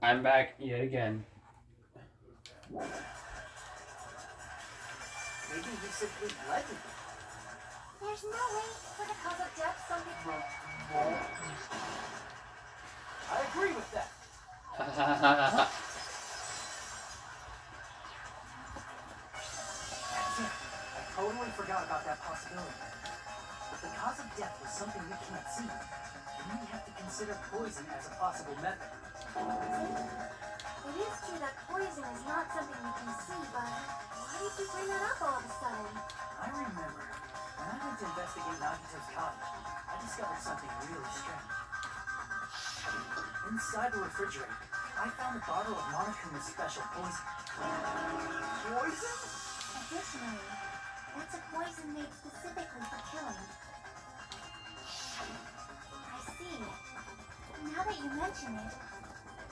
I'm back yet again. Maybe he simply bled to them. There's no way for the cause of death some people... I agree with that. That's it. I totally forgot about that possibility. If the cause of death was something we can't see, then we have to consider poison as a possible method. It is true that poison is not something we can see, but why did you bring that up all of a sudden? I remember when I went to investigate Nagito's cottage, I discovered something really strange. Inside the refrigerator, I found a bottle of Monokuma's special poison. Poison? Additionally, that's a poison made specifically for killing. I see. Now that you mention it,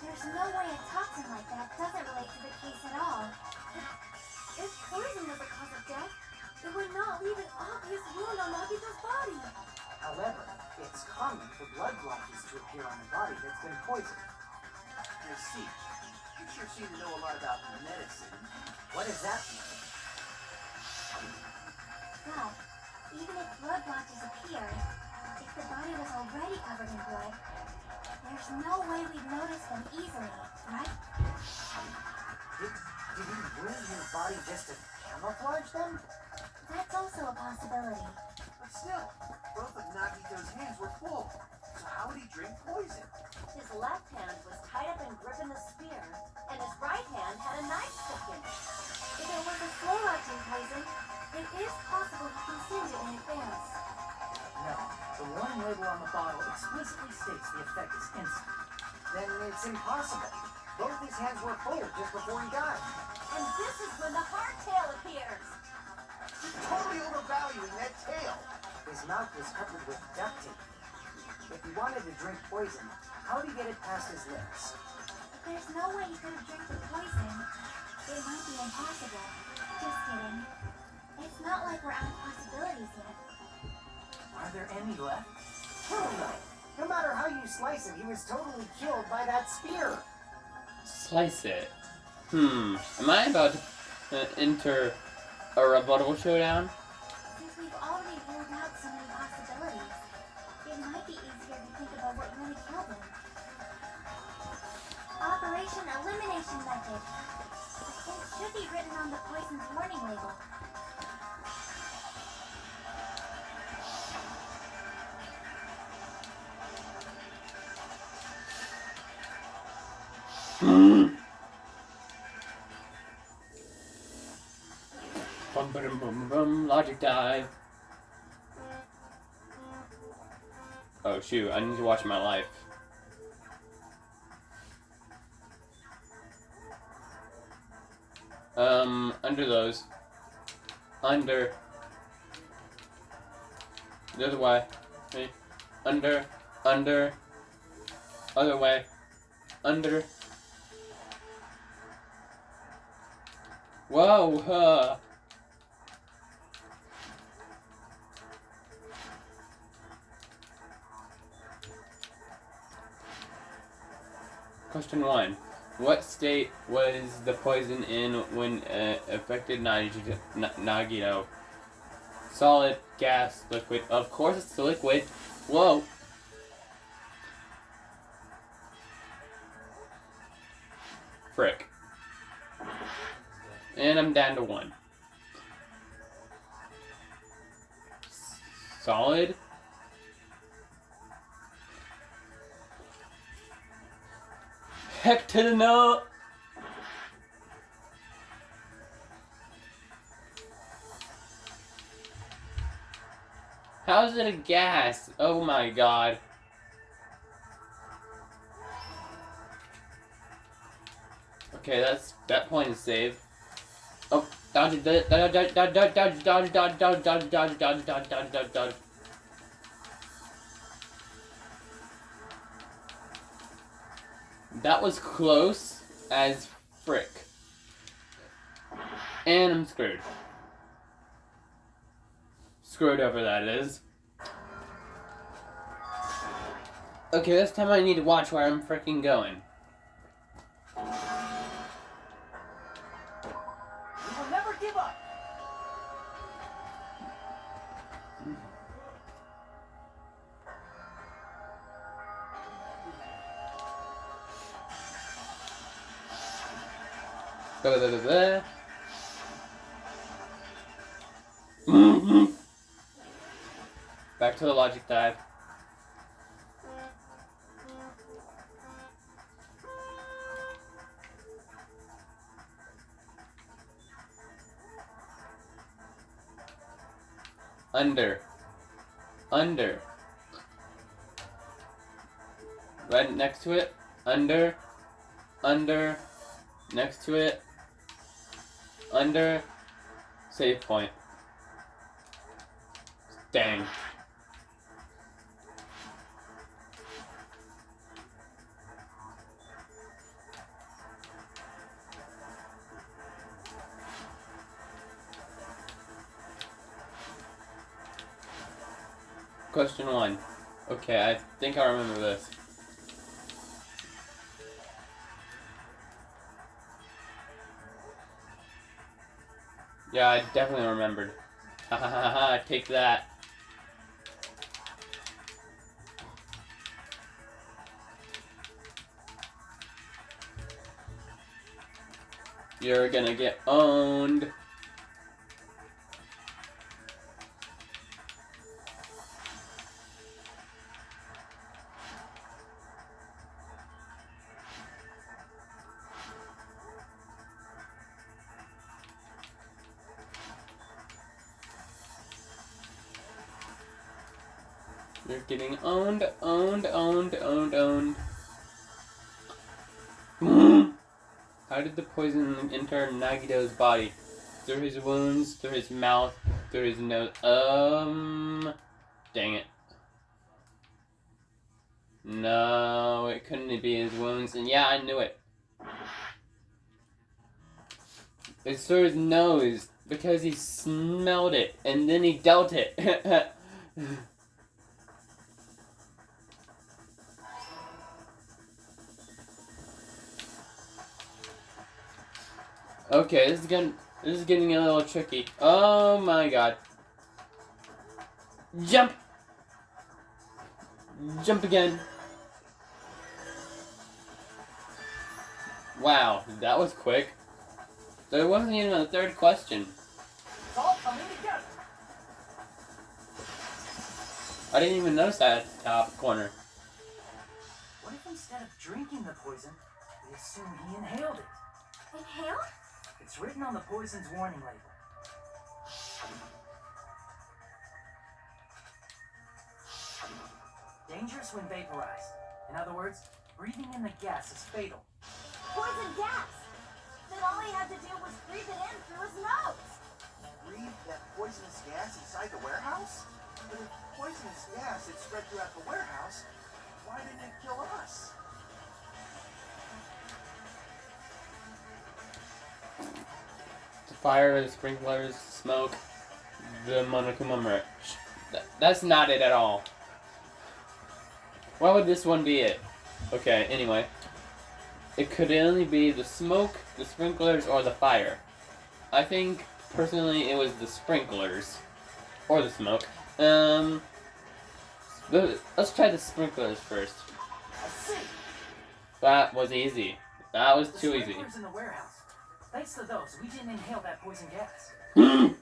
there's no way a toxin like that doesn't relate to the case at all. If poison was the cause of death, it would not leave an obvious wound on Nagito's body. However, it's common for blood blotches to appear on a body that's been poisoned. I see. You sure seem to know a lot about medicine. What does that mean? But, even if blood blotches appear, if the body was already covered in blood, there's no way we'd notice them easily, right? Did he wound his body just to camouflage them? That's also a possibility. But still, both of Nagito's hands were full. So how would he drink poison? His left hand was tied up and gripping the spear, and his right hand had a knife stuck in it. If it was a slow-acting poison, it is possible he consumed it in advance. No, the warning label on the bottle explicitly states the effect is instant. Then it's impossible. Both his hands were full just before he died. And this is when the hardtail appears. You're totally overvaluing that tail. His mouth was covered with duct tape. If he wanted to drink poison, how would he get it past his lips? If there's no way he could have drank the poison, it might be impossible. Just kidding. It's not like we're out of possibilities yet. Are there any left? Hell no. No matter how you slice it, he was totally killed by that spear. Slice it. Am I about to enter a rebuttable showdown? Since we've already ruled out so many possibilities, it might be easier to think about what really killed him. Operation Elimination Method. It should be written on the poison's warning label. Bum bum bum bum. Logic dive. Oh shoot! I need to watch my life. Under those. Under. The other way. Okay. Under. Under. Other way. Under. Whoa, Question 1. What state was the poison in when affected Nagito? Solid, gas, liquid. Of course it's the liquid. Whoa. Frick. And I'm down to 1. Solid. Heck to the no! How is it a gas? Oh my god. Okay, that point is saved. Oh, dodge, dodge, dodge, dodge, dodge, dodge, dodge, dodge, dodge, dodge, dodge, dodge, dodge, dodge, dodge, dodge. That was close as frick. And I'm screwed. Screwed over, that is. Okay, this time I need to watch where I'm freaking going. We will never give up. Blah, blah, blah, blah. Back to the logic dive. Under. Right next to it. Under. Next to it. Under. Save point. Dang. Question 1. Okay, I think I remember this. Yeah, I definitely remembered. Ha ha ha ha, take that. You're gonna get owned. You're getting owned. How did the poison enter Nagito's body? Through his wounds, through his mouth, through his nose. Dang it. No, it couldn't be his wounds. And yeah, I knew it. It's through his nose, because he smelled it, and then he dealt it. Okay, this is getting a little tricky. Oh my god. Jump! Jump again. Wow, that was quick. There wasn't even a third question. It's all coming together. I didn't even notice that at the top corner. What if instead of drinking the poison, we assume he inhaled it? Inhale? It's written on the poison's warning label. Dangerous when vaporized. In other words, breathing in the gas is fatal. Poison gas! Then all he had to do was breathe it in through his nose. Breathe that poisonous gas inside the warehouse? But if poisonous gas had spread throughout the warehouse, why didn't it kill us? The fire, the sprinklers, smoke, the Monokuma merch. That's not it at all. Why would this one be it? Okay, anyway. It could only be the smoke, the sprinklers, or the fire. I think, personally, it was the sprinklers. Or the smoke. Let's try the sprinklers first. I see. That was easy. That was The too easy. sprinklers in the warehouse. Thanks to those, we didn't inhale that poison gas. The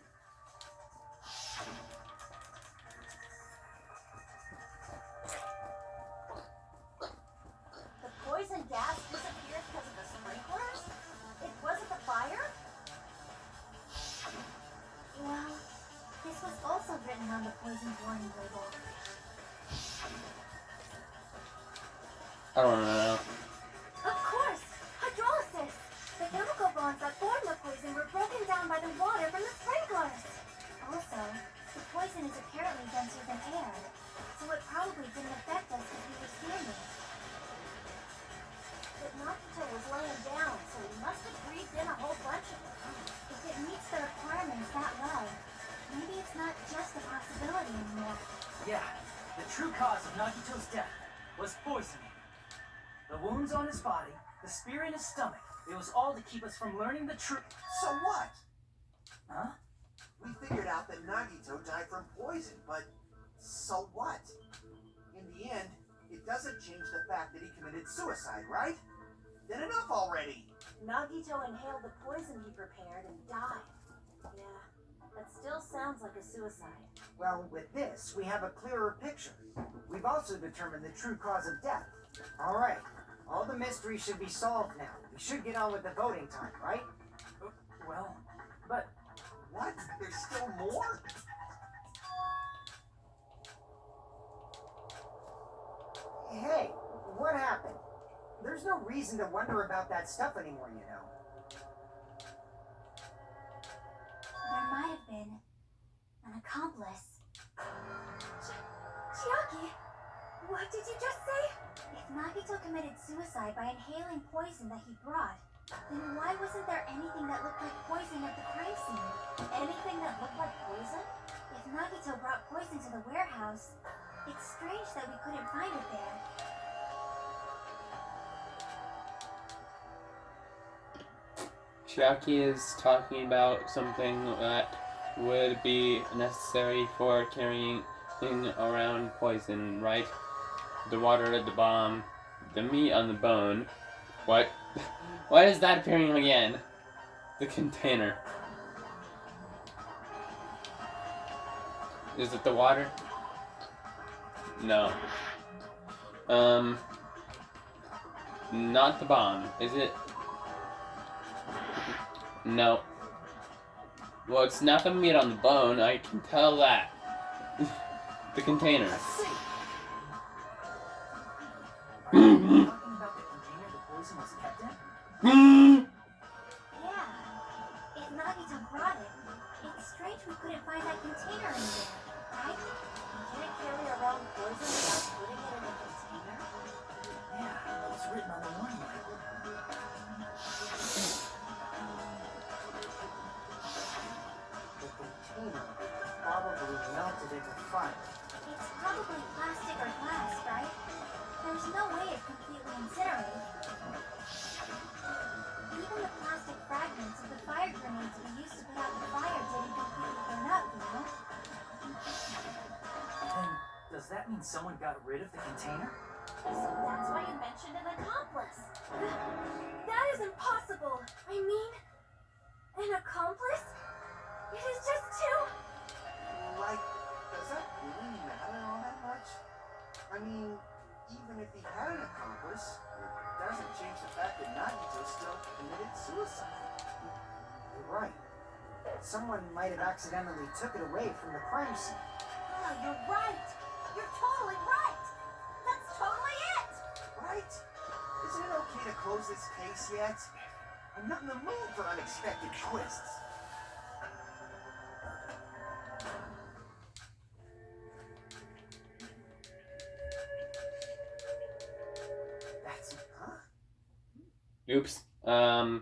poison gas disappeared because of the sprinklers? It wasn't the fire? Well, this was also written on the poison's warning label. I don't know. Of course! Hydrolysis! The chemical bonds that form the poison were broken down by the water from the sprinklers! Also, the poison is apparently denser than air, so it probably didn't affect us as we were standing. But Nagito was laying down, so he must have breathed in a whole bunch of it. If it meets the requirements that well, maybe it's not just a possibility anymore. Yeah, the true cause of Nagito's death was poisoning. The wounds on his body The spear in his stomach. It was all to keep us from learning the truth. So what? Huh? We figured out that Nagito died from poison, but so what? In the end, it doesn't change the fact that he committed suicide, right? Then enough already! Nagito inhaled the poison he prepared and died. Yeah, that still sounds like a suicide. Well, with this, we have a clearer picture. We've also determined the true cause of death. All right. All the mysteries should be solved now. We should get on with the voting time, right? Well, but... What? There's still more? Hey, what happened? There's no reason to wonder about that stuff anymore, you know. There might have been an accomplice. Chiaki, what did you just say? If Nagito committed suicide by inhaling poison that he brought, then why wasn't there anything that looked like poison at the crime scene? Anything that looked like poison? If Nagito brought poison to the warehouse, it's strange that we couldn't find it there. Chiaki is talking about something that would be necessary for carrying around poison, right? The water, the bomb, the meat on the bone. What? Why is that appearing again? The container. Is it the water? No. Not the bomb. Is it? No. Well, it's not the meat on the bone, I can tell that. The container. Are you talking about the container the poison was kept in? Yeah. If Nagito brought it, it's strange we couldn't find that container in there, right? You can't carry around poison without putting it in a container? Yeah, it was written on the warning label. The container probably melted in the fire. It's probably plastic or glass, right? There's no way it's completely incinerated. Even the plastic fragments of the fire grenades we used to put out the fire didn't completely burn up, you know? Then, does that mean someone got rid of the container? So that's why you mentioned an accomplice. That is impossible! I mean, an accomplice? It is just too... Like, does that really matter all that much? I mean, even if he had an accomplice, it doesn't change the fact that Nagito still committed suicide. You're right. Someone might have accidentally took it away from the crime scene. Oh, you're right. You're totally right. That's totally it. Right? Isn't it okay to close this case yet? I'm not in the mood for unexpected twists. That's... Huh? Oops. I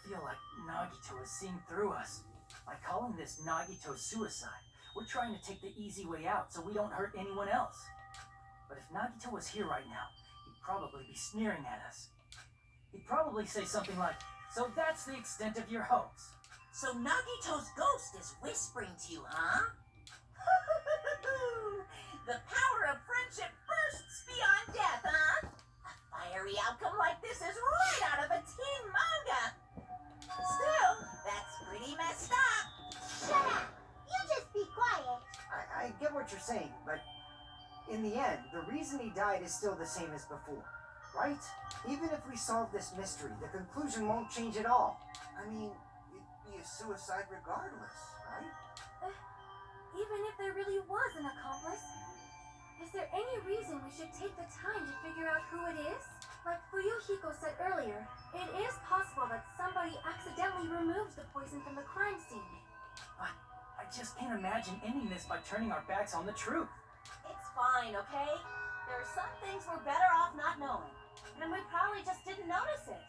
feel like Nagito is seeing through us. By calling this Nagito suicide, we're trying to take the easy way out so we don't hurt anyone else. But if Nagito was here right now, he'd probably be sneering at us. He'd probably say something like, "So that's the extent of your hopes." So Nagito's ghost is whispering to you, huh? The power of friendship bursts beyond death, huh? A fiery outcome like this is right out of a teen manga. Still, that's pretty messed up. Shut up! You just be quiet! I get what you're saying, but in the end, the reason he died is still the same as before, right? Even if we solve this mystery, the conclusion won't change at all. I mean, it'd be a suicide regardless, right? Even if there really was an accomplice, is there any reason we should take the time to figure out who it is? Like Fuyuhiko said earlier, it is possible that somebody accidentally removed the poison from the crime scene. I just can't imagine ending this by turning our backs on the truth. It's fine, okay? There are some things we're better off not knowing. And we probably just didn't notice it.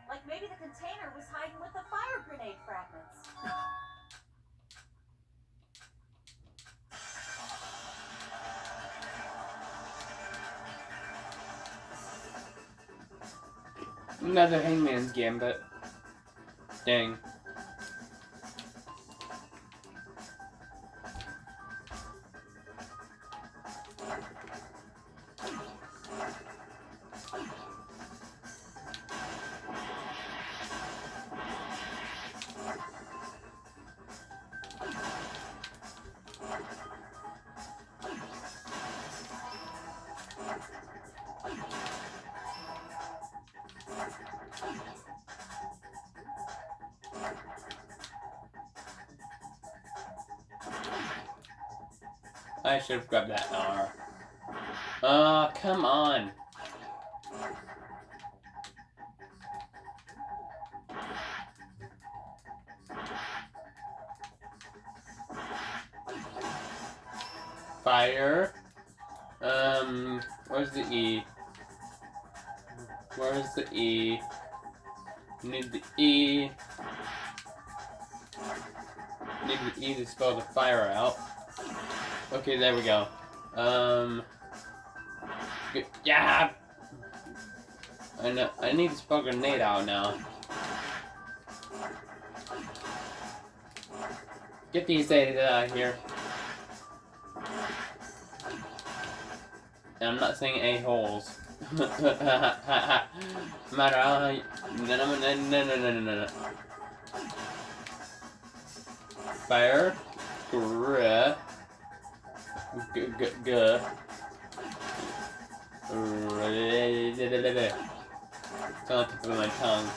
Like maybe the container was hiding with the fire grenade fragments. Another Hangman's Gambit. Dang. I should have grabbed that R. Come on. Fire. Where's the E? Where's the E? Need the E. Need the E to spell the fire out. Okay, there we go. Yeah! I know, I need to spell grenade out now. Get these A's out of here. And I'm not saying a-holes. No matter how you... No. Fire. Grr. G. It's on the tip of my tongue.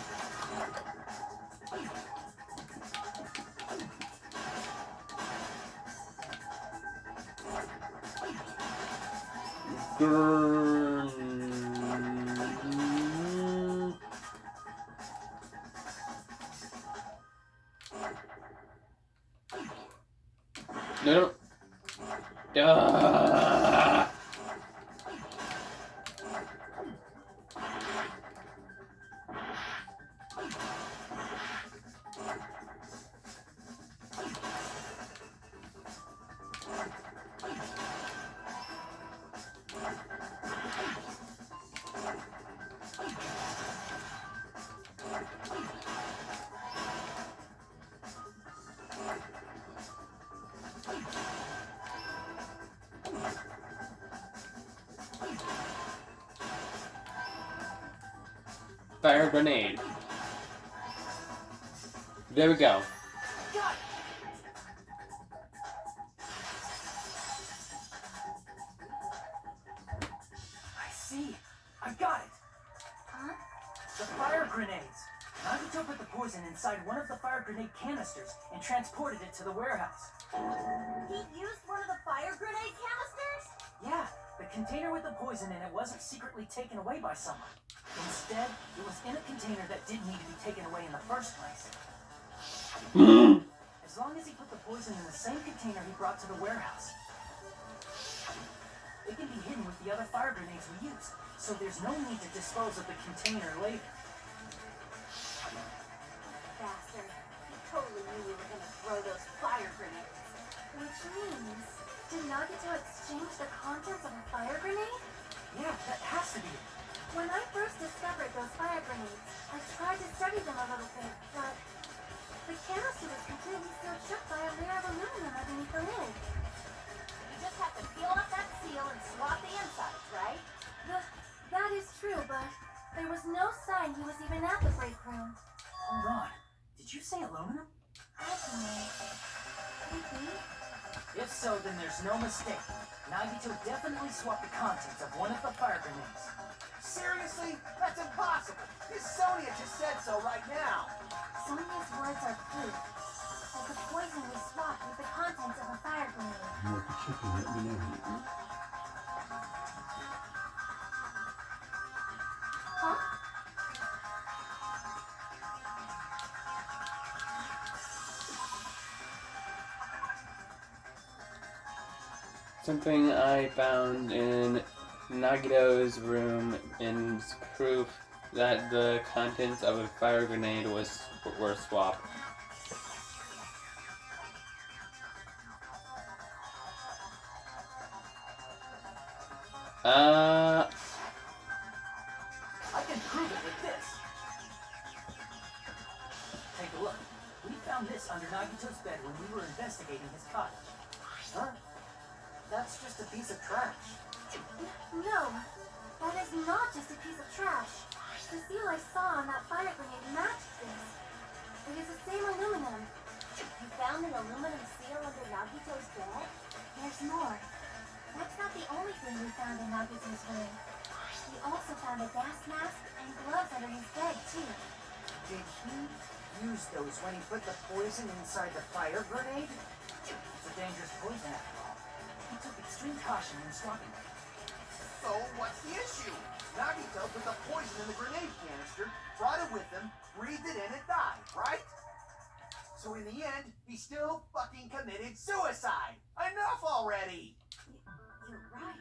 No. Fire grenade. There we go. Got it. I see. I got it. Huh? The fire grenades. Nagito put the poison inside one of the fire grenade canisters and transported it to the warehouse. He used one of the fire grenade canisters? Yeah, the container with the poison in it wasn't secretly taken away by someone. Instead, it was in a container that didn't need to be taken away in the first place. As long as he put the poison in the same container he brought to the warehouse, it can be hidden with the other fire grenades we used, so there's no need to dispose of the container later. Bastard. He totally knew we were gonna throw those fire grenades. Which means, did Nagito exchange the contents of a fire grenade? Yeah, that has to be it. When I first discovered those fire grenades, I tried to study them a little bit, but the canister was completely sealed shut by a layer of aluminum underneath the lid. You just have to peel off that seal and swap the insides, right? That is true, but there was no sign he was even at the break room. Hold on. Did you say aluminum? Maybe. If so, then there's no mistake. Nagito definitely swapped the contents of one of the fire grenades. Seriously? That's impossible. Miss Sonia just said so right now. Sonia's words are proof that the poison was swapped with the contents of a fire grenade. You want the chicken, let me know. Huh? Something I found in Nagito's room is proof that the contents of a fire grenade were swapped. I can prove it with this. Nagito's bed when we were investigating his cottage. Huh? That's just a piece of trash. No, that is not just a piece of trash. The seal I saw on that fire grenade matched this. It is the same aluminum. You found an aluminum seal under Nagito's bed? There's more. That's not the only thing we found in Nagito's room. We also found a gas mask and gloves under his bed, too. Did he use those when he put the poison inside the fire grenade? It's a dangerous poison after all. He took extreme caution when swapping it. So what's the issue? Nagito put the poison in the grenade canister, brought it with him, breathed it in, and died, right? So in the end, he still fucking committed suicide. Enough already! You're right.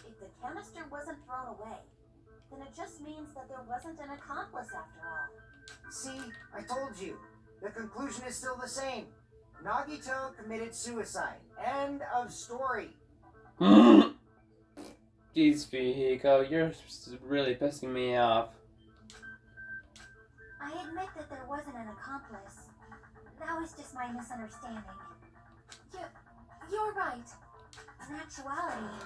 If the canister wasn't thrown away, then it just means that there wasn't an accomplice after all. See, I told you. The conclusion is still the same. Nagito committed suicide. End of story. Jeez, Fihiko, you're really pissing me off. I admit that there wasn't an accomplice. That was just my misunderstanding. You're right. In actuality,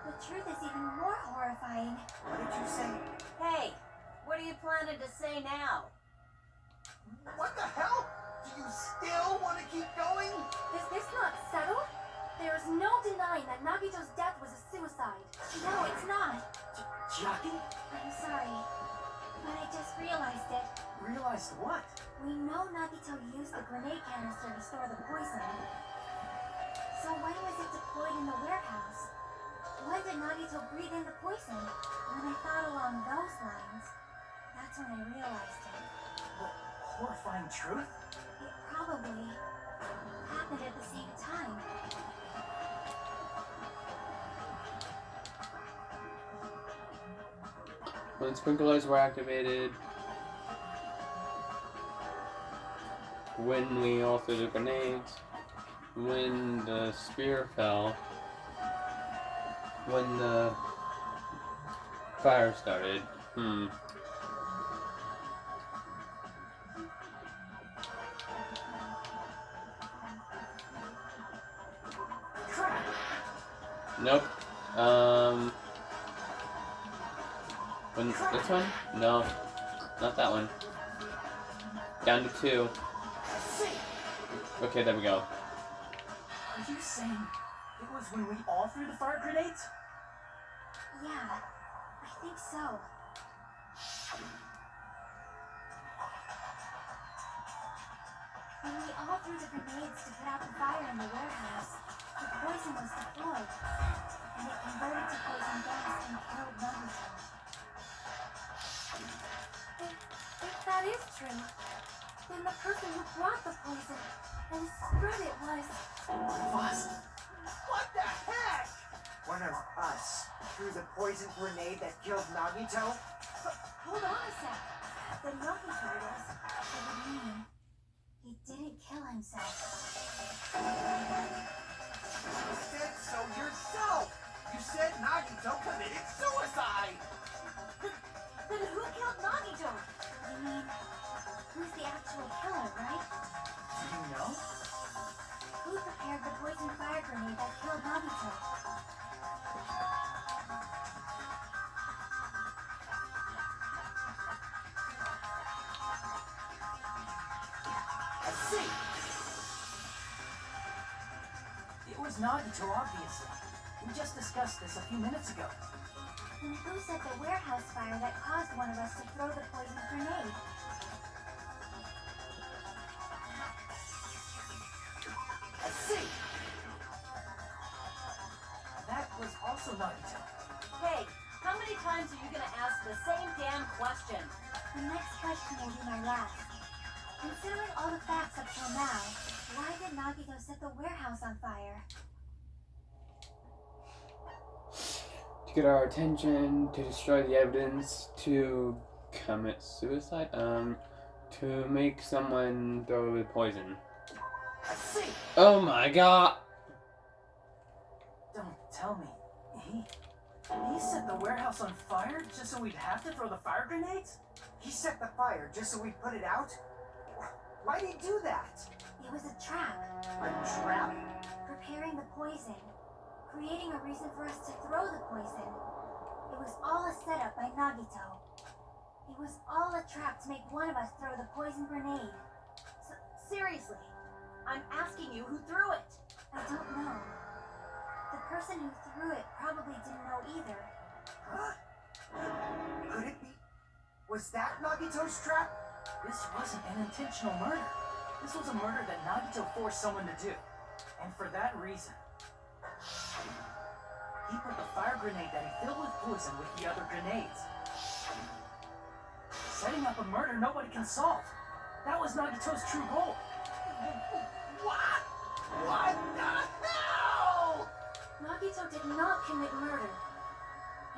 the truth is even more horrifying. What did you say? Hey, what are you planning to say now? What the hell? Do you still want to keep going? Is this not settled? There is no denying that Nagito's death was a suicide. No, it's not. Chiaki? I'm sorry, but I just realized it. Realized what? We know Nagito used the grenade canister to store the poison. So when was it deployed in the warehouse? When did Nagito breathe in the poison? When I thought along those lines, that's when I realized it. The horrifying truth? It probably happened at the same time. When sprinklers were activated, when we all threw the grenades, when the spear fell, when the fire started. Crap! Nope. When this one? No, not that one. Down to 2. See! Okay, there we go. Are you saying it was when we all threw the fire grenades? Yeah, I think so. When we all threw the grenades to put out the fire in the warehouse, the poison was deployed, and it converted to poison gas and killed Nagito. If that is true, then the person who brought the poison and spread it was... Fast. What the heck? One of us threw the poison grenade that killed Nagito? Hold on a sec. The Nagito was... It would mean he didn't kill himself. You said so yourself! You said Nagito committed suicide! Then who killed Nagito? You mean, who's the actual killer, right? Do you know? Who prepared the poison fire grenade that killed Nagito? I see! It was Nagito, obviously. We just discussed this a few minutes ago. And who set the warehouse fire that caused one of us to throw the poison grenade? I see! That was also Nagito. Hey, how many times are you gonna ask the same damn question? The next question will be my last. Considering all the facts up till now, why did Nagito set the warehouse on fire? To get our attention, to destroy the evidence, to commit suicide, to make someone throw the poison. I see! Oh my god! Don't tell me. He set the warehouse on fire just so we'd have to throw the fire grenades? He set the fire just so we put it out? Why did he do that? It was a trap. A trap? Preparing the poison. Creating a reason for us to throw the poison. It was all a setup by Nagito. It was all a trap to make one of us throw the poison grenade. Seriously, I'm asking you who threw it. I don't know. The person who threw it probably didn't know either. Huh? Could it be? Was that Nagito's trap? This wasn't an intentional murder. This was a murder that Nagito forced someone to do. And for that reason, he put the fire grenade that he filled with poison with the other grenades. Setting up a murder nobody can solve. That was Nagito's true goal. What? What the hell? Nagito did not commit murder.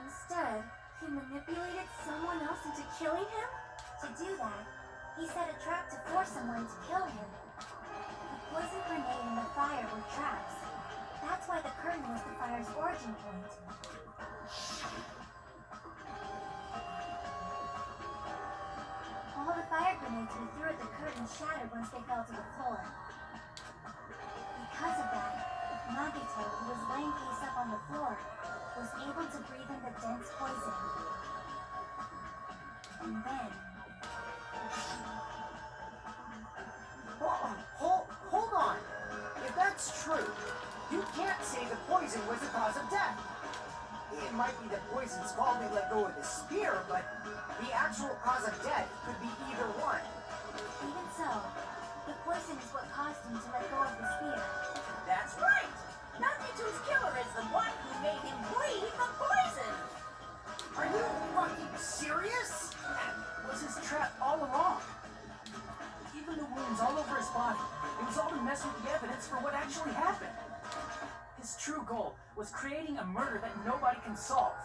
Instead, he manipulated someone else into killing him? To do that, he set a trap to force someone to kill him. The poison grenade and the fire were traps. That's why the curtain was the fire's origin point. All the fire grenades we threw at the curtain shattered once they fell to the floor. Because of that, Nagito, who was laying face up on the floor, was able to breathe in the dense poison. And then... Hold on. If that's true, you can't say the poison was the cause of death. It might be the poison's fault they let go of the spear, but the actual cause of death could be either one. Even so, the poison is what caused him to let go of the spear. That's right. Nagito's killer is the one who made him breathe the poison. Are you fucking serious? That was his trap all along. Even the wounds all over his body, it was all to mess with the evidence for what actually happened. His true goal was creating a murder that nobody can solve.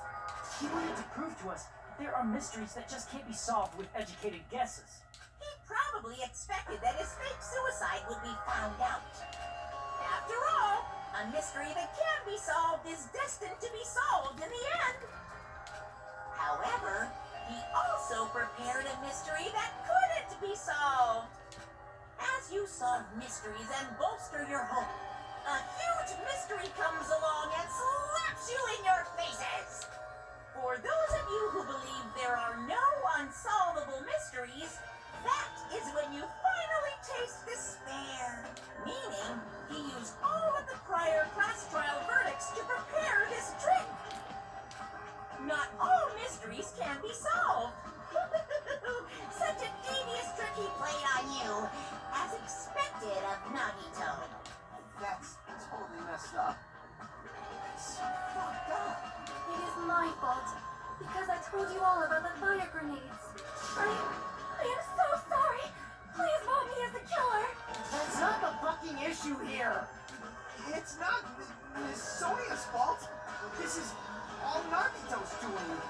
He wanted to prove to us that there are mysteries that just can't be solved with educated guesses. He probably expected that his fake suicide would be found out. After all, a mystery that can be solved is destined to be solved in the end. However, he also prepared a mystery that couldn't be solved. As you solve mysteries and bolster your hope, a huge mystery comes along and slaps you in your faces. For those of you who believe there are no unsolvable mysteries, that is when you finally taste despair. Meaning, he used all of the prior class trial verdicts to prepare this trick. Not all mysteries can be solved. Such a devious trick he played on you, as expected of Nagito. That's totally messed up. That's fucked up. It is my fault, because I told you all about the fire grenades. I am so sorry. Please vote me as the killer. That's not the fucking issue here. It's not Miss Sonia's fault. This is all Nagito's doing.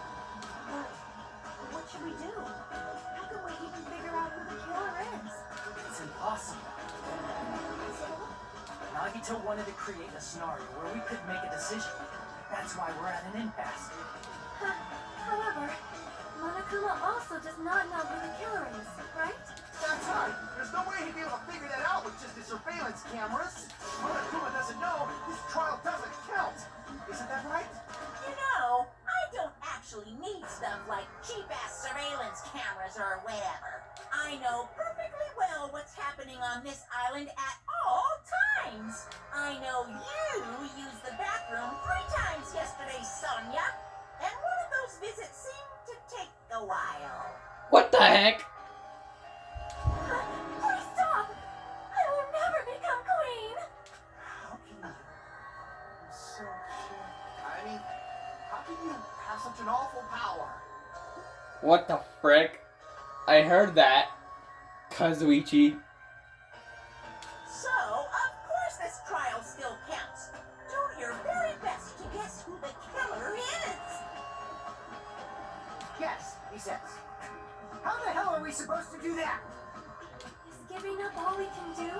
But what should we do? How can we even figure out who the killer is? It's impossible. Nagito wanted to create a scenario where we could make a decision. That's why we're at an impasse. However, Monokuma also does not know who the killer is, right? That's right. There's no way he'd be able to figure that out with just the surveillance cameras. Monokuma doesn't know. This trial doesn't count. Isn't that right? You know, I don't actually need stuff like cheap-ass surveillance cameras or whatever. I know perfectly well what's happening on this island at all times. I know you used the bathroom 3 times yesterday, Sonia. And one of those visits seemed to take a while. What the heck? Please stop! I will never become queen! How can you? I'm so sure. I mean, how can you have such an awful power? What the frick? I heard that. Kazuichi. So, of course this trial still counts. Do your very best to guess who the killer is. Yes, he says. How the hell are we supposed to do that? Is giving up all we can do?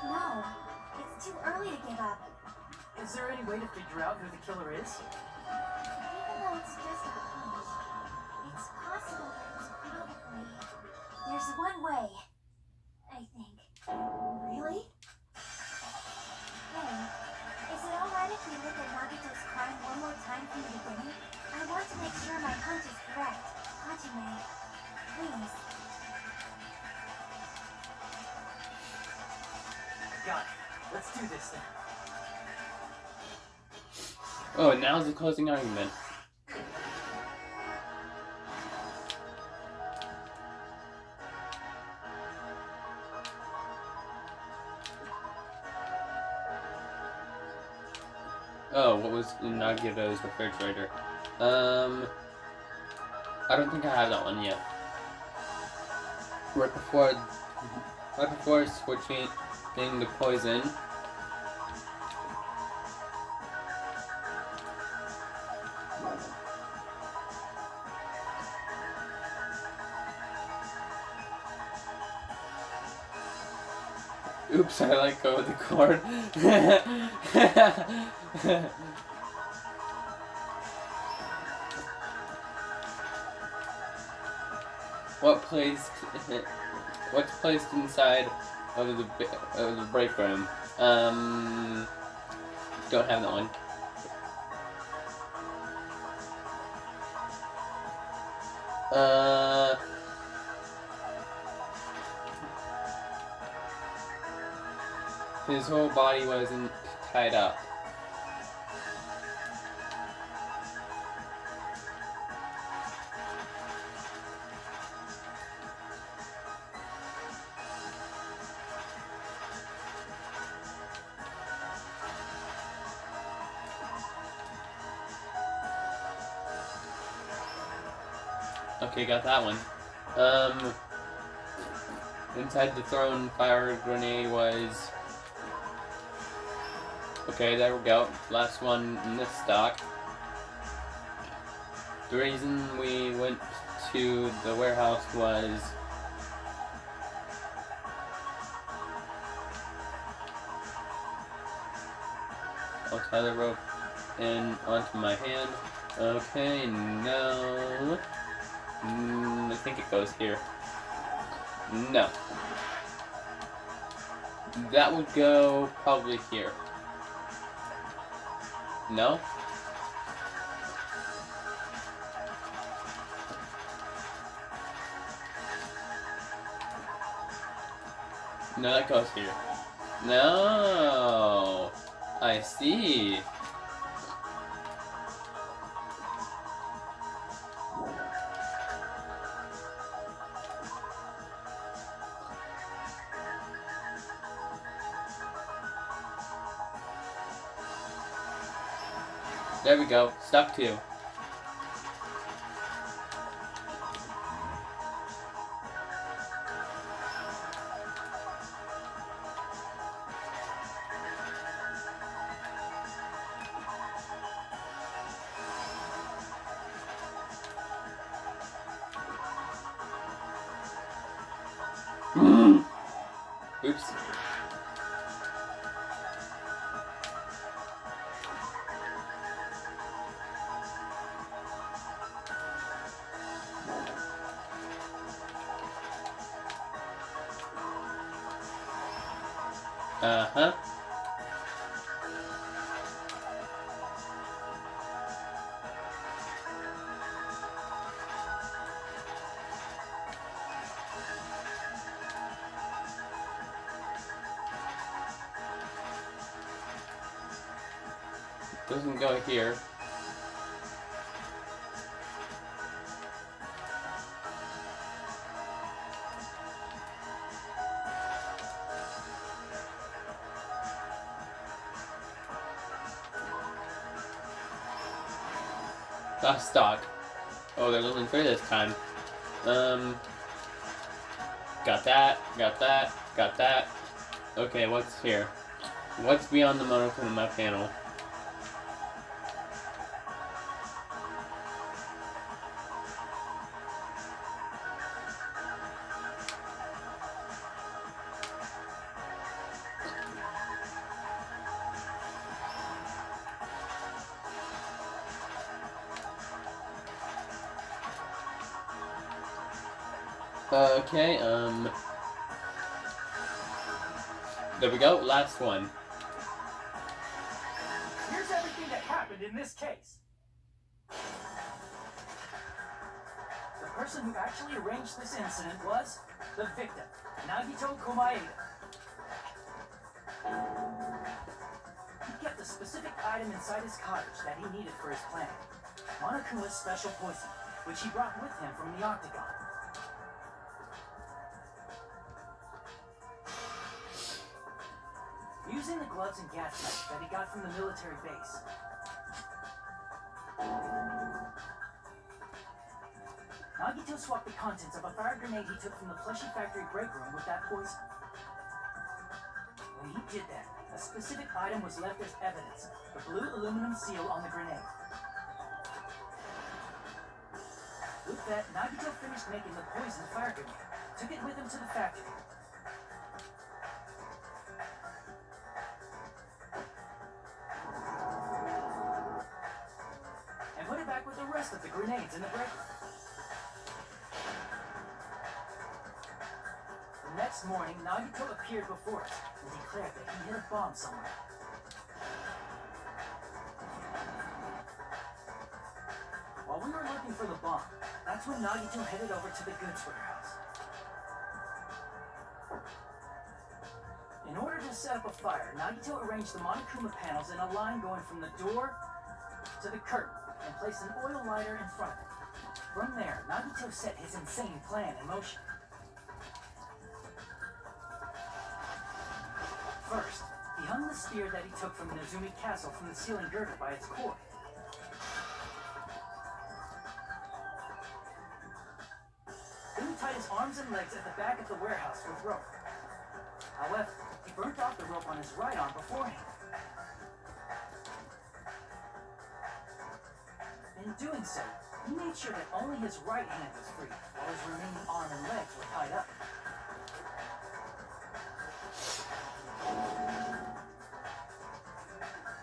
No, it's too early to give up. Is there any way to figure out who the killer is? Even though it's just a hunch, it's possible that it's probably... There's one way. time from the beginning? I want to make sure my hunch is correct. Hajime, please. Got it. Let's do this then. Oh, now's the closing argument. Oh, what was in Nagito's refrigerator? I don't think I have that one yet. Right before switching the poison. Oops, I let go of the cord. What's placed inside of the break room? Don't have that one. His whole body wasn't tied up. Okay, got that one. Inside the thrown fire grenade was... Okay, there we go. Last one in this stock. The reason we went to the warehouse was... I'll tie the rope in onto my hand. Okay, no... I think it goes here. No. That would go probably here. No? No, that goes here. No! I see. There we go. Stuck two. Oops. Uh-huh. Doesn't go here. Last stock. Oh, there's only 3 this time. Got that, got that, got that. Okay, what's here? What's beyond the monochroma panel? Okay, there we go, last one. Here's everything that happened in this case. The person who actually arranged this incident was the victim, Nagito Komaeda. He kept a specific item inside his cottage that he needed for his plan, Monokuma's special poison, which he brought with him from the Octagon. Using the gloves and gas mask that he got from the military base, Nagito swapped the contents of a fire grenade he took from the plushie factory break room with that poison. When he did that, a specific item was left as evidence, the blue aluminum seal on the grenade. With that, Nagito finished making the poison fire grenade, took it with him to the factory. And put it back with the rest of the grenades in the break room. The next morning, Nagito appeared before us and declared that he hid a bomb somewhere. While we were looking for the bomb, that's when Nagito headed over to the goods warehouse. In order to set up a fire, Nagito arranged the Monokuma panels in a line going from the door to the curtain and placed an oil lighter in front of it. From there, Nagito set his insane plan in motion. First, he hung the spear that he took from Nezumi Castle from the ceiling girder by its cord. Then he tied his arms and legs at the back of the warehouse with rope. However, he burnt off the rope on his right arm beforehand. In doing so, he made sure that only his right hand was free, while his remaining arm and legs were tied up.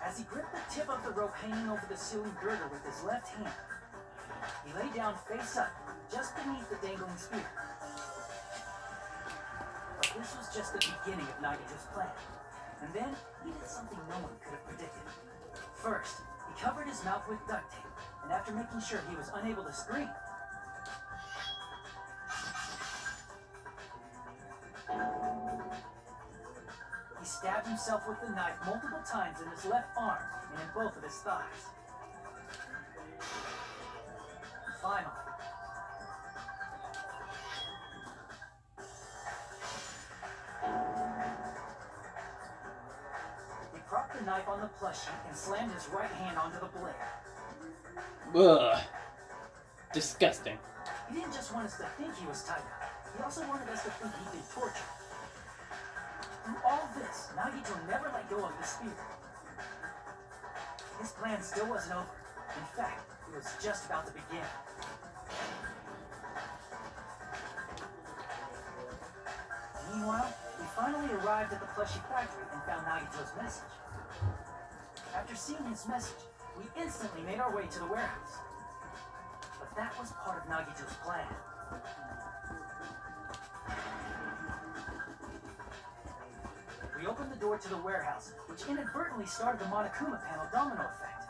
As he gripped the tip of the rope hanging over the ceiling girder with his left hand, he lay down face up, just beneath the dangling spear. But this was just the beginning of Nagito's plan. And then, he did something no one could have predicted. First, he covered his mouth with duct tape, and after making sure he was unable to scream, he stabbed himself with the knife multiple times in his left arm and in both of his thighs. Finally, he propped the knife on the plushie and slammed his right hand onto the blade. Ugh. Disgusting. He didn't just want us to think he was tied up. He also wanted us to think he'd been tortured. Through all this, Nagito never let go of the spear. His plan still wasn't over. In fact, it was just about to begin. Meanwhile, we finally arrived at the plushie factory and found Nagito's message. After seeing his message, we instantly made our way to the warehouse. But that was part of Nagito's plan. We opened the door to the warehouse, which inadvertently started the Monokuma panel domino effect.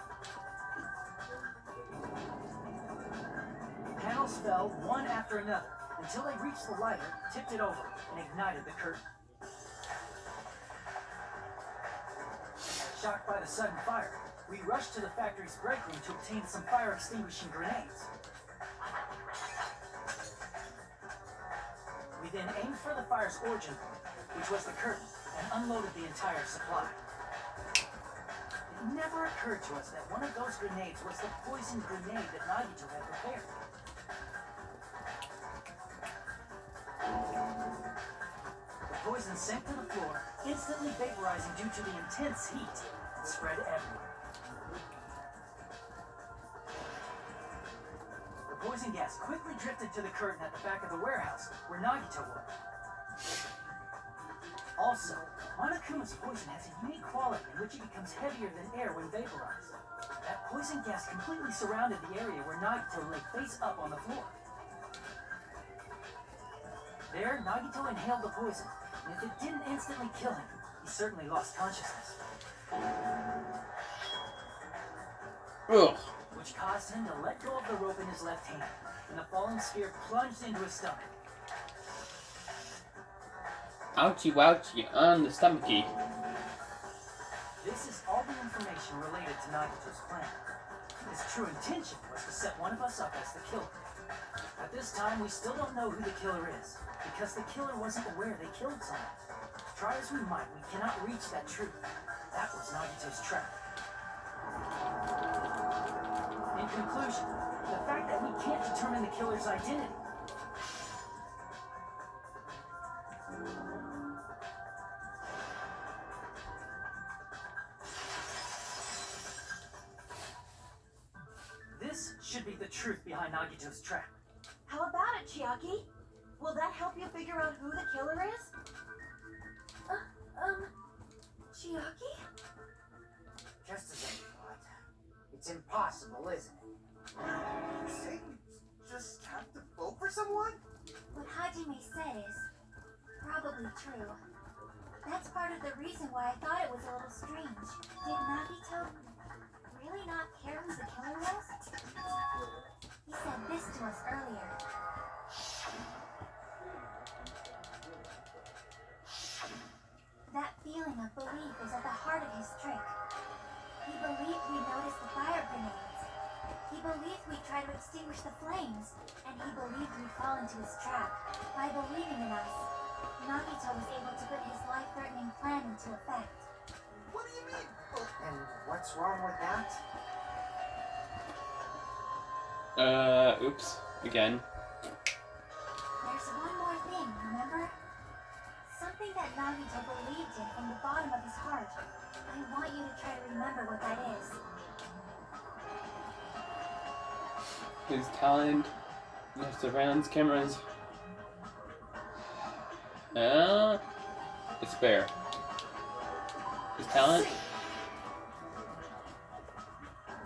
Panels fell one after another until they reached the lighter, tipped it over, and ignited the curtain. Shocked by the sudden fire, we rushed to the factory's break room to obtain some fire-extinguishing grenades. We then aimed for the fire's origin point, which was the curtain, and unloaded the entire supply. It never occurred to us that one of those grenades was the poison grenade that Nagito had prepared. The poison sank to the floor, instantly vaporizing due to the intense heat, and spread everywhere. The poison gas quickly drifted to the curtain at the back of the warehouse, where Nagito was. Also, Monokuma's poison has a unique quality in which it becomes heavier than air when vaporized. That poison gas completely surrounded the area where Nagito lay face up on the floor. There, Nagito inhaled the poison, and if it didn't instantly kill him, he certainly lost consciousness. Ugh. Which which caused him to let go of the rope in his left hand, and the falling spear plunged into his stomach. Ouchie wouchie on the stomachy. This is all the information related to Nagito's plan. His true intention was to set one of us up as the killer. At this time, we still don't know who the killer is, because the killer wasn't aware they killed someone. Try as we might, we cannot reach that truth. That was Nagito's trap. In conclusion, the fact that we can't determine the killer's identity. This should be the truth behind Nagito's trap. How about it, Chiaki? Will that help you figure out who the killer is? Chiaki? Just as I thought. It's impossible, isn't it? You say we just have to vote for someone? What Hajime said is probably true. That's part of the reason why I thought it was a little strange. Did Nagito really not care who the killer was? He said this to us earlier. That feeling of belief is at the heart of his trick. He believed we noticed the fire grenades. He believed we'd try to extinguish the flames. And he believed we'd fall into his trap. By believing in us, Nagito was able to put his life-threatening plan into effect. What do you mean? And what's wrong with that? Oops. Again. There's one more thing, remember? Something that Nagito believed in from the bottom of his heart. I want you to try to remember what that is. His talent. The surveillance cameras. Despair. His talent.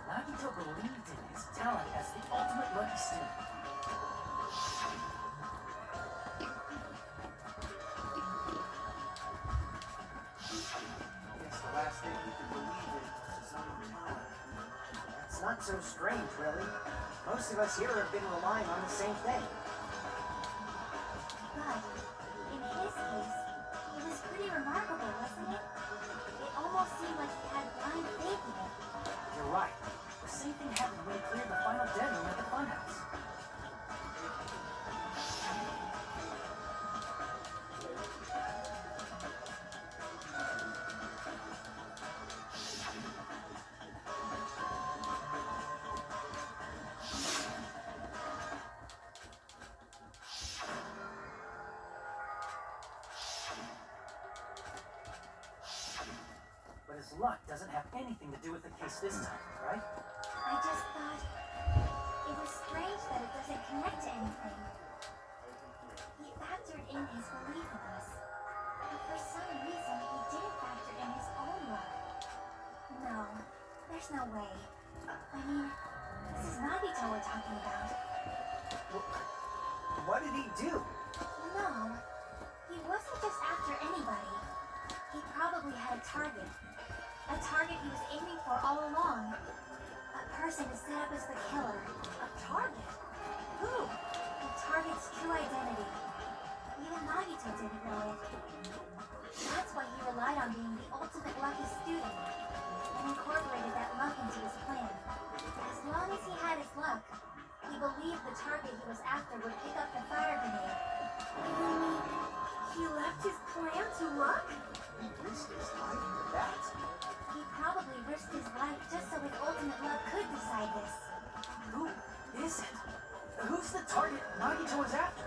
Nagito believed in his talent as the ultimate lucky student. Guess the last thing you can believe in is his own talent. That's not so strange, really. Most of us here have been relying on the same thing. But, in his case, it was pretty remarkable, wasn't it? It almost seemed like he had blind faith in it. You're right. The same thing happened when he cleared the final dead room at the funhouse. But his luck doesn't have anything to do with the case this time, right? I just thought it was strange that it doesn't connect to anything. He factored in his belief in us, but for some reason he didn't factor in his own luck. No, there's no way. I mean, this is Nagito we're talking about. What did he do? No, he wasn't just after anybody. He probably had a target. A target he was aiming for all along. A person to set up as the killer. A target? Who? The target's true identity. Even Nagito didn't know it. That's why he relied on being the ultimate lucky student and incorporated that luck into his plan. As long as he had his luck, he believed the target he was after would pick up the fire grenade. You mean he left his plan to luck? He risked his life for that. He probably risked his life just so his ultimate luck could decide this. Who is it? Who's the target Nagito was after?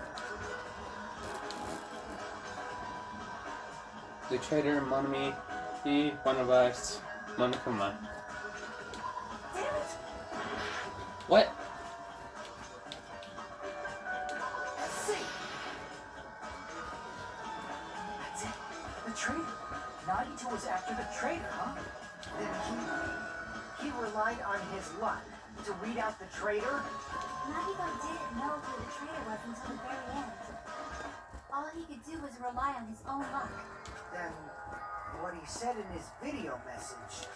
The traitor, Monami. He, one of us. Monokuma. Damn it! What? Let's see. That's it. The traitor. Nagito was after the traitor, huh? Then he relied on his luck to weed out the traitor? Nagito didn't know who the traitor was until the very end. All he could do was rely on his own luck. Then what he said in his video message.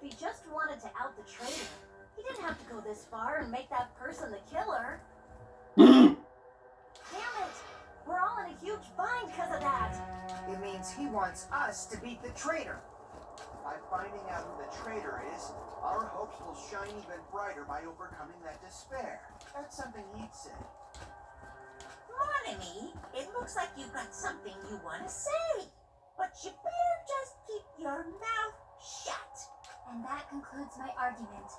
If he just wanted to out the traitor, he didn't have to go this far and make that person the killer. Damn it! We're all in a huge bind because of that. It means he wants us to beat the traitor. By finding out who the traitor is, our hopes will shine even brighter by overcoming that despair. That's something he'd say. Mon ami, it looks like you've got something you want to say. But you better just keep your mouth shut. And that concludes my argument.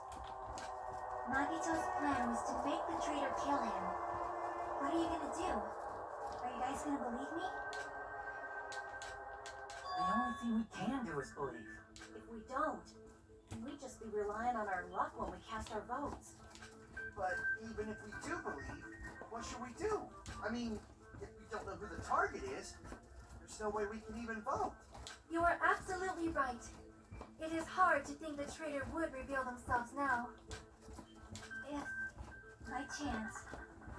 Nagito's plan was to make the traitor kill him. What are you gonna do? Are you guys gonna believe me? The only thing we can do is believe. If we don't, we'd just be relying on our luck when we cast our votes. But even if we do believe, what should we do? I mean, if we don't know who the target is, there's no way we can even vote. You are absolutely right. It is hard to think the traitor would reveal themselves now. If, by chance,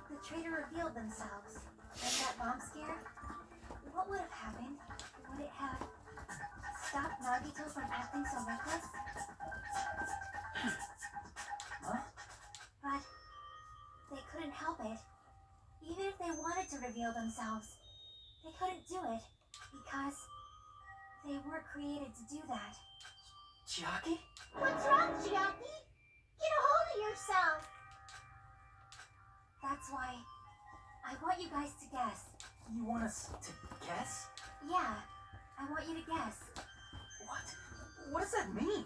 the traitor revealed themselves in that bomb scare, what would have happened? Would it have stopped Nagito from acting so reckless? Huh? But they couldn't help it. Even if they wanted to reveal themselves, they couldn't do it because they weren't created to do that. Chiaki? What's wrong, Chiaki? Get a hold of yourself! That's why I want you guys to guess. You want us to guess? Yeah, I want you to guess. What? What does that mean?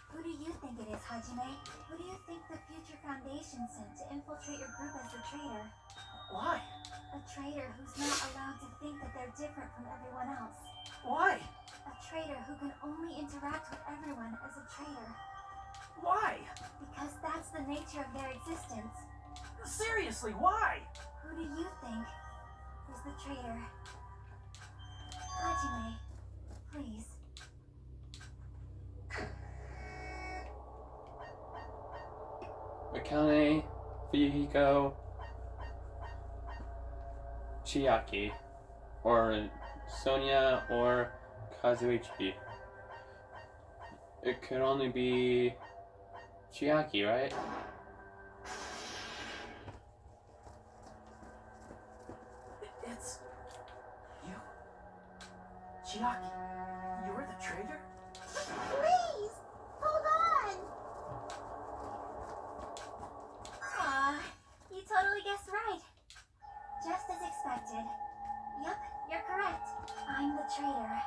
Who do you think it is, Hajime? Who do you think the Future Foundation sent to infiltrate your group as the traitor? Why? A traitor who's not allowed to think that they're different from everyone else. Why? A traitor who can only interact with everyone as a traitor. Why? Because that's the nature of their existence. Seriously, why? Who do you think is the traitor? Hajime, please. Akane, Fuyuhiko, Chiaki, or Sonia, or Kazuichi. It could only be Chiaki, right? It's you. Chiaki, you're the traitor? Please! Hold on! You totally guessed right. Just as expected. Yep, you're correct. I'm the traitor.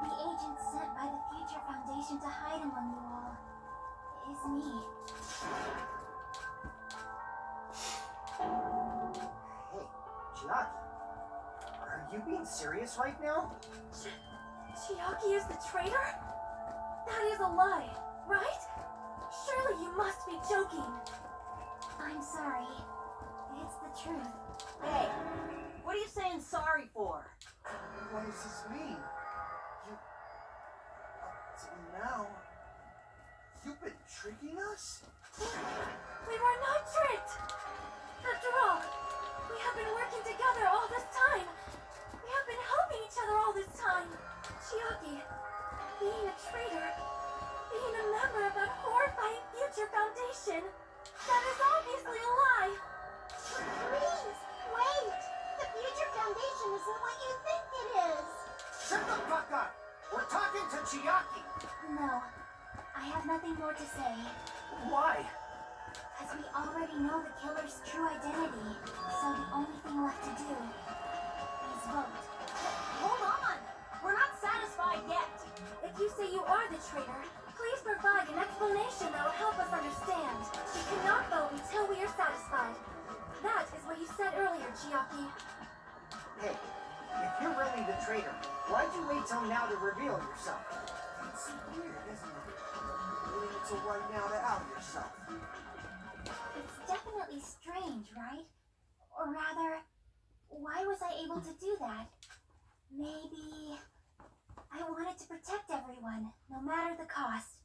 The agent sent by the Future Foundation to hide among you all is me. Hey, Chiaki, are you being serious right now? Chiaki is the traitor? That is a lie, right? Surely you must be joking. I'm sorry. It's the truth. Hey, what are you saying sorry for? What does this mean? Up till now, you've been tricking us? We were not tricked! After all, we have been working together all this time. We have been helping each other all this time. Chiaki, being a traitor, being a member of that horrifying Future Foundation, that is obviously a lie. Please, wait! The Future Foundation isn't what you think it is. Shut the fuck up! We're talking to Chiaki! No, I have nothing more to say. Why? Because we already know the killer's true identity, so the only thing left to do is vote. Hold on! We're not satisfied yet. If you say you are the traitor, please provide an explanation that will help us understand. We cannot vote until we are satisfied. That is what you said earlier, Chiaki. Hey, if you're really the traitor, why'd you wait till now to reveal yourself? It's weird, isn't it? Waiting until right now to out yourself. It's definitely strange, right? Or rather, why was I able to do that? Maybe I wanted to protect everyone, no matter the cost.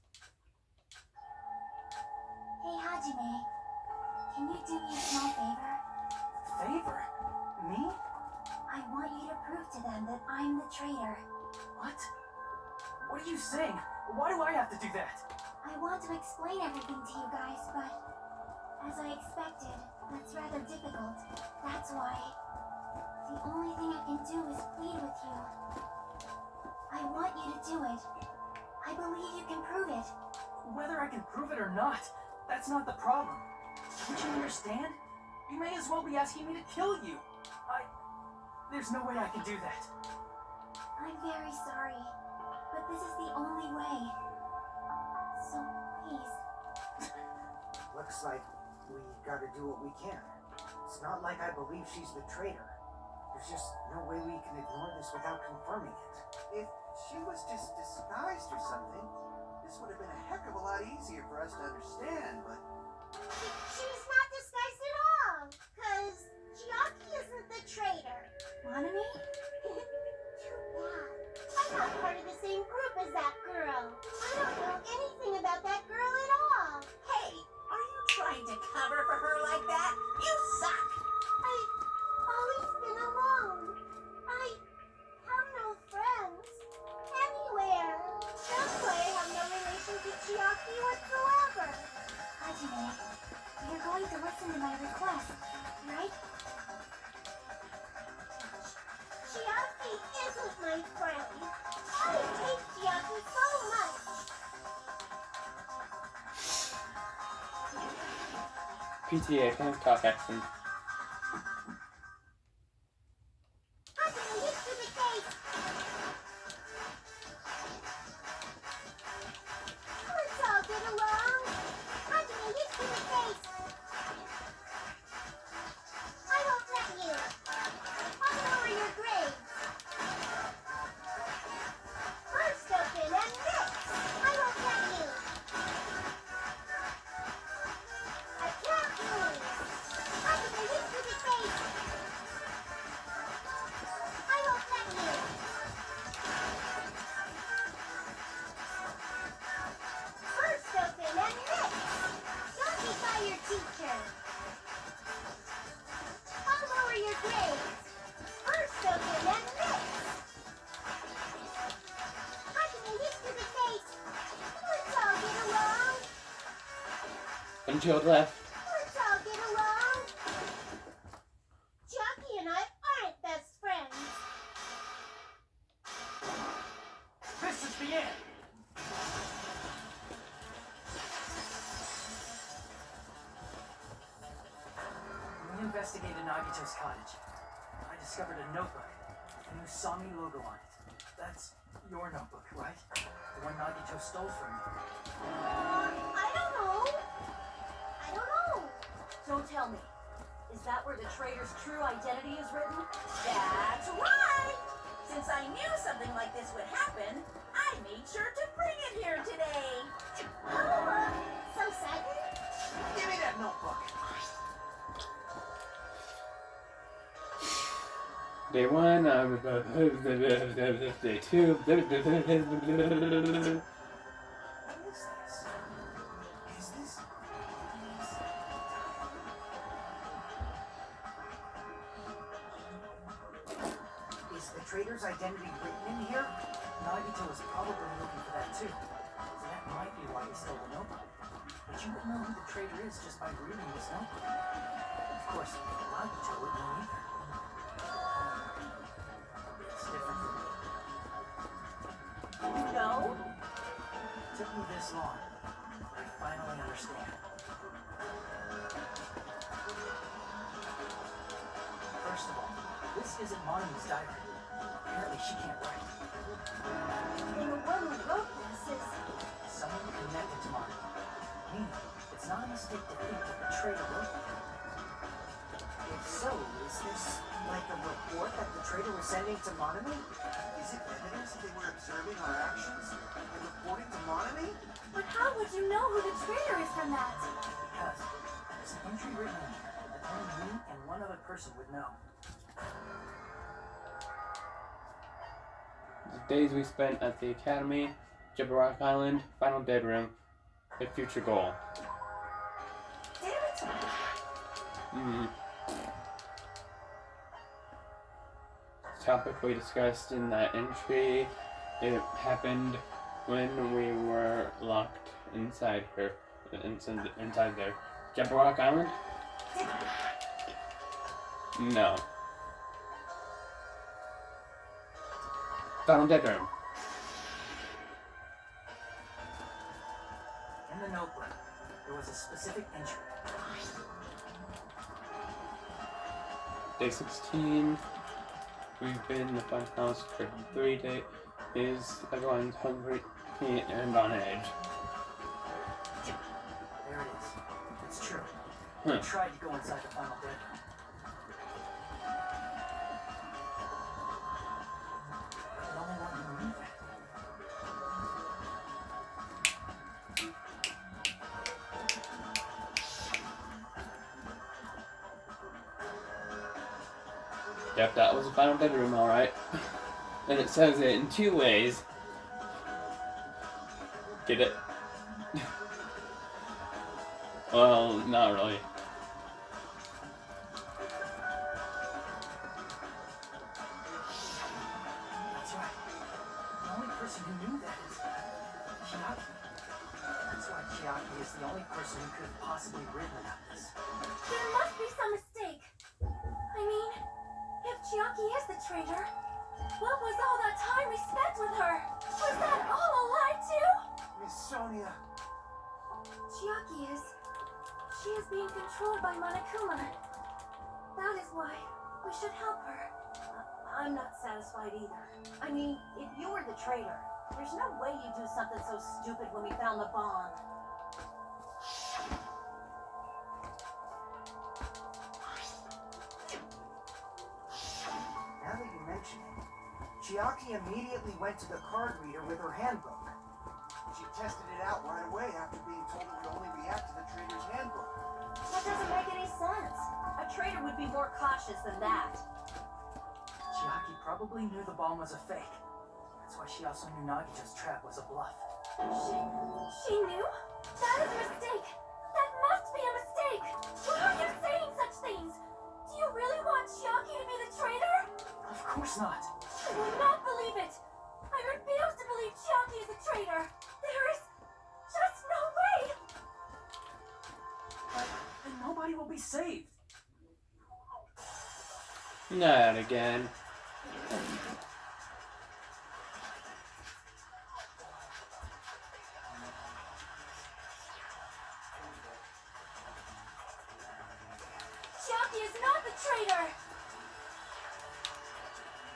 Hey, Hajime, can you do me a small favor? Favor? Me? I want you to prove to them that I'm the traitor. What? What are you saying? Why do I have to do that? want to explain everything to you guys, but as I expected, that's rather difficult. That's why the only thing I can do is plead with you. I want you to do it. I believe you can prove it. Whether I can prove it or not, that's not the problem. Don't you understand? You may as well be asking me to kill you. There's no way I can do that. I'm very sorry, but this is the only way. So, please. Looks like we gotta do what we can. It's not like I believe she's the traitor. There's just no way we can ignore this without confirming it. If she was just disguised or something, this would have been a heck of a lot easier for us to understand, but... She's not disguised at all, because Chiaki isn't the traitor. Monami? Too bad. I'm not part of the same group as that girl. I don't know anything about that girl at all. Hey, are you trying to cover for her like that? You suck! I've always been alone. I have no friends. Anywhere. That's why I have no relation to Chiaki whatsoever. Hajime, you're going to listen to my request, right? Chiaki isn't my friend. I hate Chiaki so much. PTA, Hancock accent. Hajime, used to the case. Let's all get along. Hajime, used to the case. I won't let you. I'll lower your grades. First open and mix. I won't let you. I can't lose. Hajime, used to the case. I won't let you. First open and mix. Don't defy your teacher. I'll lower your grades. First open and mix. Hajime, used to the case. Let's all get along. Until left. Let's all get along. Chiaki and I aren't best friends. This is the end. We investigated Nagito's cottage. I discovered a notebook with the new Sami logo on it. That's your notebook, right? The one Nagito stole from you. I don't know. I don't know. So tell me, is that where the traitor's true identity is written? That's right! Since I knew something like this would happen, I made sure to bring it here today. Oh, so sudden? Give me that notebook. Day one, day two. What is this? Is this... Is the traitor's identity written in here? Nagito was probably looking for that too. So that might be why he stole the notebook. But you wouldn't know who the traitor is just by reading this notebook. Of course, Nagito wouldn't know either. It's different from me. You know? It took me this long. I finally understand. First of all, this isn't Monami's diary. Apparently she can't write. And the one who wrote this is... Someone connected to Monami. Meaning, it's not a mistake to think that the traitor wrote it. If so, is this like a report that the traitor was sending to Monami? Is it evidence that they were observing our actions and reporting to Monami? But how would you know who the traitor is from that? Because there's an entry written in here that only me and one other person would know. The days we spent at the academy, Jabberwock Island, final dead room, a future goal. Damn it! Topic we discussed in that entry, it happened when we were locked inside her, inside there. Jump Rock Island? No. Final bedroom. In the notebook, there was a specific entry. Day 16. We've been in the fun house for 3 days. Everyone's hungry and on edge. There it is. It's true. Huh. I tried to go inside the final bedroom. But the only one who knew that. Yep, that was the final bedroom, alright. And it says it in 2 ways. Get it? Well, not really. That's right. The only person who knew that is Chiaki. That's why Chiaki is the only person who could have possibly written about this. There must be some mistake. I mean, if Chiaki is the traitor, what was all that time we spent with her? Was that all a lie too? Miss Sonia. Chiaki is. She is being controlled by Monokuma. That is why we should help her. I'm not satisfied either. I mean, if you were the traitor, there's no way you'd do something so stupid when we found the bomb. Now that you mention it, Chiaki immediately went to the card reader with her handbook. She tested it out right away after being told it would only react to the traitor's handbook. That doesn't make any sense. A traitor would be more cautious than that. Chiaki probably knew the bomb was a fake. That's why she also knew Nagito's trap was a bluff. She knew? That is a mistake. That must be a mistake. Why are you saying such things? Do you really want Chiaki to be the traitor? Of course not. I will not believe it. I refuse to believe Chiaki is a traitor. There is just no way. But then nobody will be saved. Not again. Chiaki is not the traitor.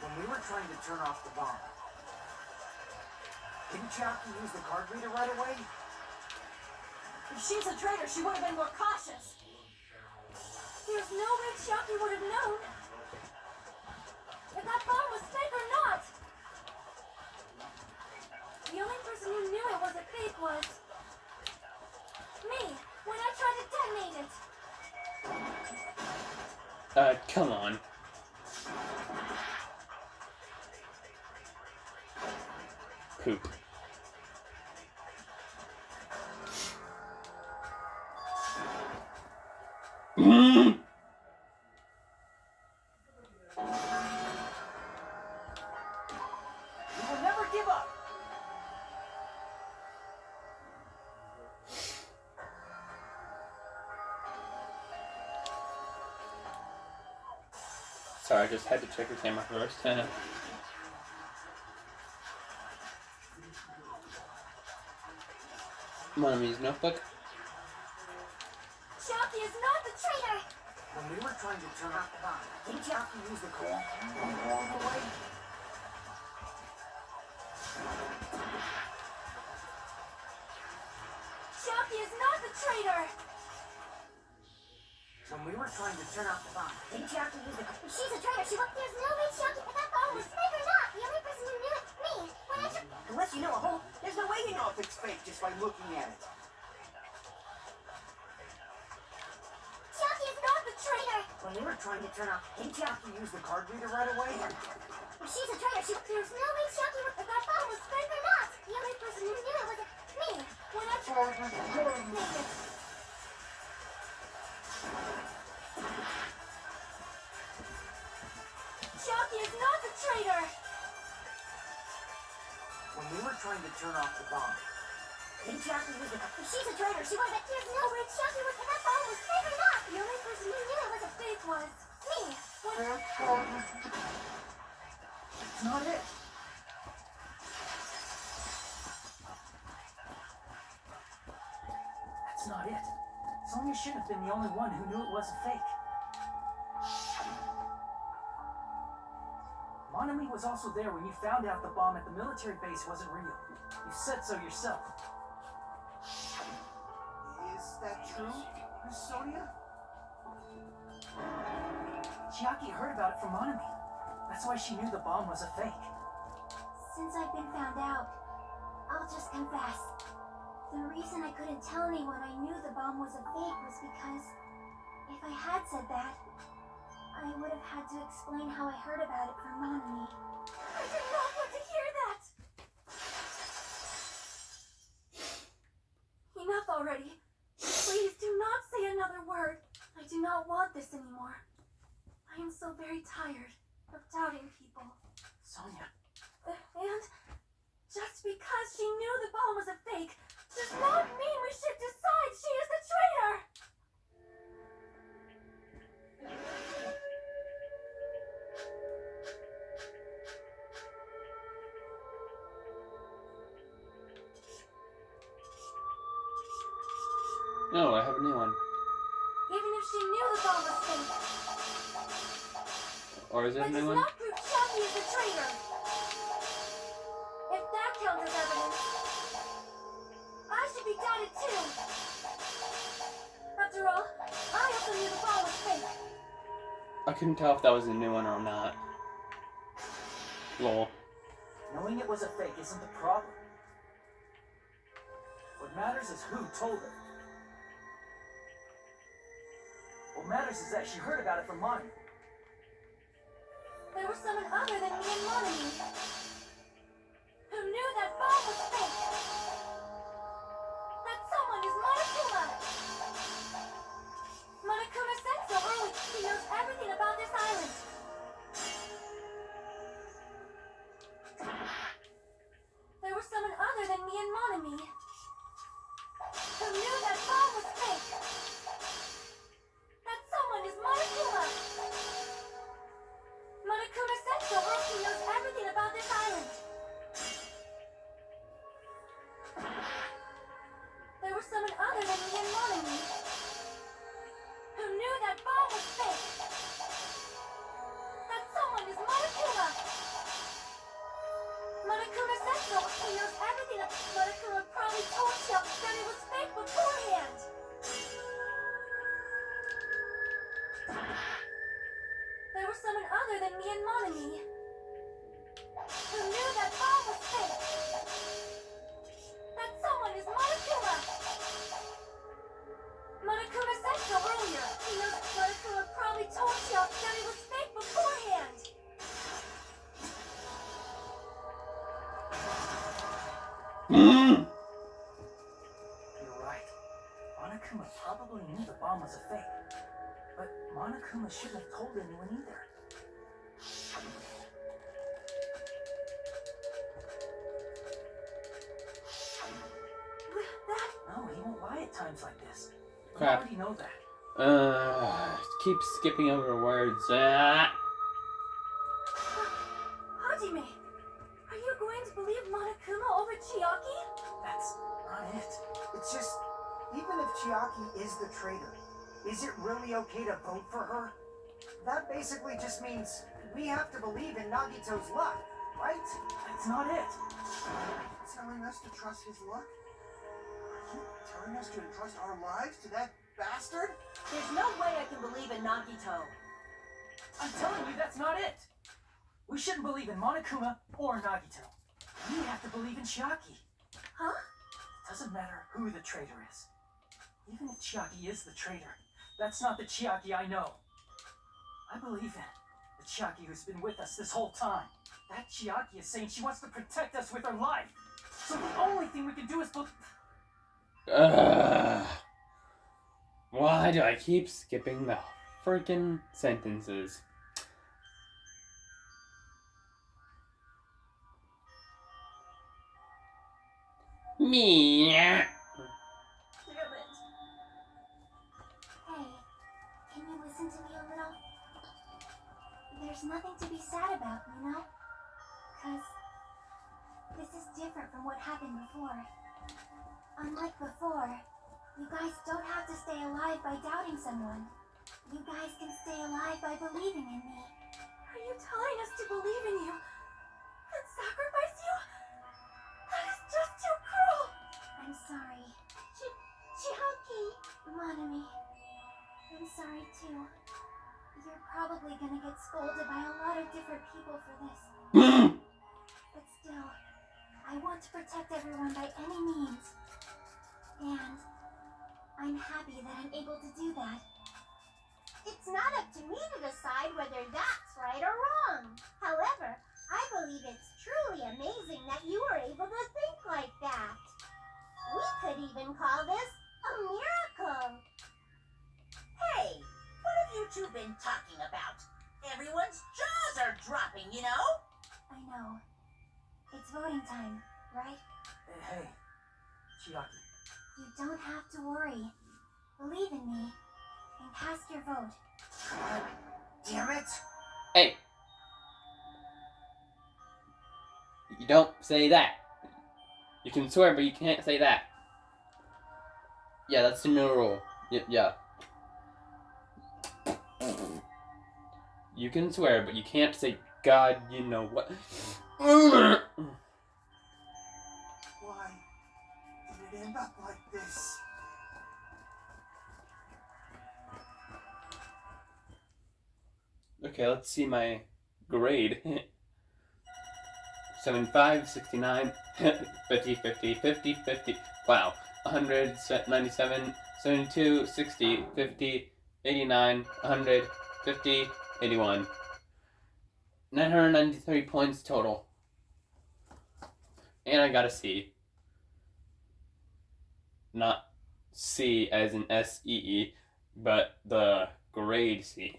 When we were trying to turn off the bomb, didn't Chiaki use the card reader right away? If she's a traitor, she would have been more cautious. There's no way Chiaki would have known if that bomb was fake or not. The only person who knew it wasn't fake was me when I tried to detonate it. Come on. Poop. We will never give up. Sorry, I just had to check the camera first. Monomi's notebook. Chiaki is not the traitor. When we were trying to turn off the bomb, didn't Chiaki use the card all the way? Chiaki is not the traitor. When we were trying to turn off the bomb, didn't Chiaki use the card? If she's a traitor, she won't. There's no way Chiaki, if that bomb was fake or not. The only person who knew it, me. When I tried. Unless you know a whole, there's no way you know if it's fake just by looking at it. Chiaki is not the traitor. When we were trying to turn off, didn't Chiaki use the card reader right away? If she's a traitor, there's no way Chiaki would. If that bomb was fake or not. The only person who knew it was me. When I tried to detonate it. Chiaki is not the traitor. When we were trying to turn off the bomb, Think Chiaki was the... If she's a traitor, she would have... There's no way Chiaki was... If that bomb was fake or not! The only person who knew it was a fake was... me! What? That's not it. That's not it. Sonya shouldn't have been the only one who knew it was a fake. Monami was also there when you found out the bomb at the military base wasn't real. You said so yourself. Is that true, Miss Sonia? Chiaki heard about it from Monami. That's why she knew the bomb was a fake. Since I've been found out, I'll just confess. The reason I couldn't tell anyone I knew the bomb was a fake was because if I had said that, I would have had to explain how I heard about it from Monami. I did not want to hear that! Enough already. Please do not say another word. I do not want this anymore. I am so very tired of doubting people. Sonya. And just because she knew the bomb was a fake does not mean we should decide she is the traitor! No, I have a new one. Even if she knew the bomb was fake, Or is it that a does new one? not prove Chiaki is the traitor! If that counts as evidence, I should be doubted too! After all, I also knew the bomb was fake. I couldn't tell if that was a new one or not. Lol. Knowing it was a fake isn't the problem. What matters is who told her. What matters is that she heard about it from Monami. There was someone other than me and Monami who knew that bomb was fake. That someone is Monokuma. Monokuma said so early. He knows everything about this island. There was someone other than me and Monami who knew that bomb was fake. That someone is Monokuma. Monokuma said so early. He knows everything about this island. There was someone other than me and Monami who knew that bomb was fake. That someone is Monokuma. Monokuma said so. He knows everything. Monokuma probably told Chiaki that it was fake beforehand. There was someone other than me and Monami who knew that bomb was fake. That someone is Monokuma. Monokuma said so earlier. He knows Monokuma probably told Chiaki that it was fake beforehand. Mm. You're right. Monokuma probably knew the bomb was a fake. But Monokuma shouldn't have told anyone either. That... No, he won't lie at times like this. We Crap. already know that. Keep skipping over words. Ah. Hajime, are you going to believe Monokuma over Chiaki? That's not it. It's just, even if Chiaki is the traitor, is it really okay to vote for her? That basically just means we have to believe in Nagito's luck, right? That's not it. Are you telling us to trust his luck? Are you telling us to entrust our lives to that bastard? There's no way I can believe in Nagito. I'm telling you, that's not it. We shouldn't believe in Monokuma or Nagito. We have to believe in Chiaki. Huh? It doesn't matter who the traitor is. Even if Chiaki is the traitor, that's not the Chiaki I know. I believe in the Chiaki who's been with us this whole time. That Chiaki is saying she wants to protect us with her life. So the only thing we can do is believe... Why do I keep skipping the freaking sentences? Me. listen to me a little? There's nothing to be sad about, you know? Because this is different from what happened before. Unlike before, you guys don't have to stay alive by doubting someone. You guys can stay alive by believing in me. Are you telling us to believe in you and sacrifice you? That is just too cruel. I'm sorry. Chiaki. Monami. I'm sorry too. You're probably gonna get scolded by a lot of different people for this. But still, I want to protect everyone by any means. And I'm happy that I'm able to do that. It's not up to me to decide whether that's right or wrong. However, I believe it's truly amazing that you were able to think like that. We could even call this a miracle. Hey, what have you two been talking about? Everyone's jaws are dropping, you know? I know. It's voting time, right? Hey, Chiaki. You don't have to worry. Believe in me and cast your vote. God damn it! Hey! You don't say that. You can swear, but you can't say that. Yeah, that's the new rule. Yeah. You can swear, but you can't say God, you know what. Why did it end up like this? Okay, let's see my grade. 75, 69, 50, 50, 50, 50. Wow. 100, 97, 72, 60, 50, 89, 100, 50, 81. 993 points total. And I got a C. Not C as in S-E-E, but the grade C.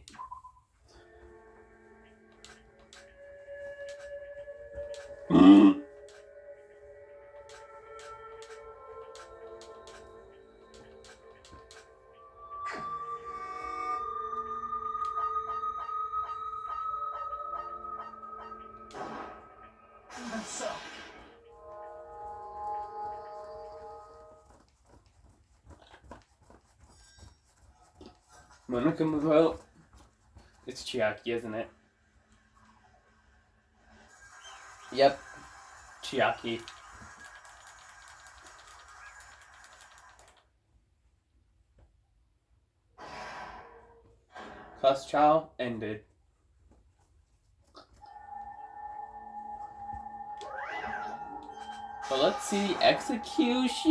Even so. Monica move out. It's Chiaki, isn't it? Yep. Chiaki. Class trial ended. But let's see the execution.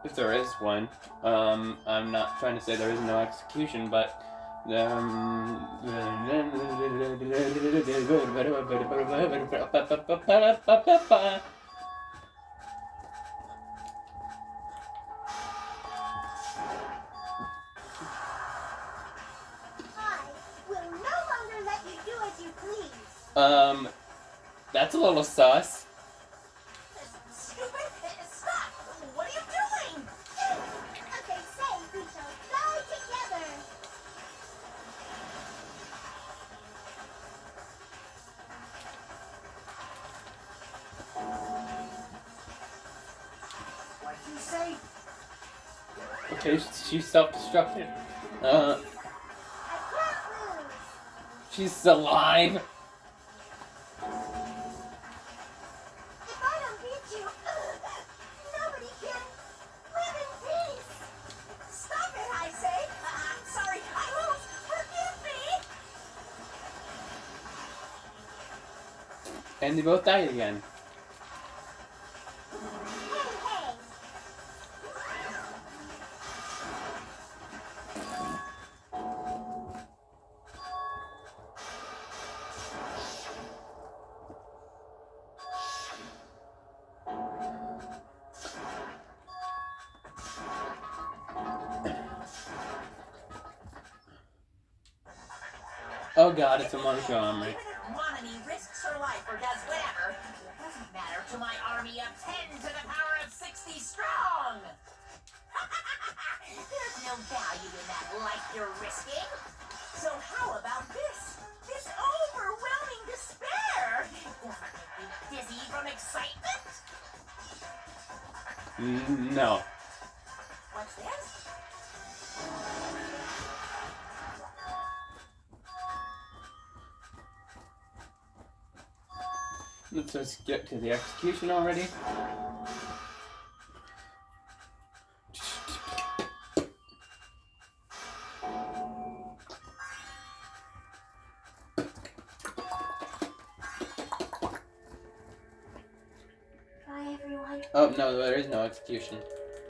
If there is one. I'm not trying to say there is no execution, but I will no longer let you do as you please. that's a little sus. Stupid! Stop! What are you doing? As they say, we shall die together. What'd you say? Okay, she's self-destructed. I can't lose. She's alive. If I don't beat you, nobody can live in peace. Stop it, I say! I'm sorry, I lose! Forgive me! And they both died again. Hey, hey. Oh god, it's a Montgomery. Wanani risks her life or does whatever, it doesn't matter to my army of 10 to the power of 60 strong. There's no value in that life you're risking. So how about this? This overwhelming despair. Doesn't make me dizzy from excitement. No. What's this? Let's just get to the execution already. Bye, everyone. Oh, no, there is no execution.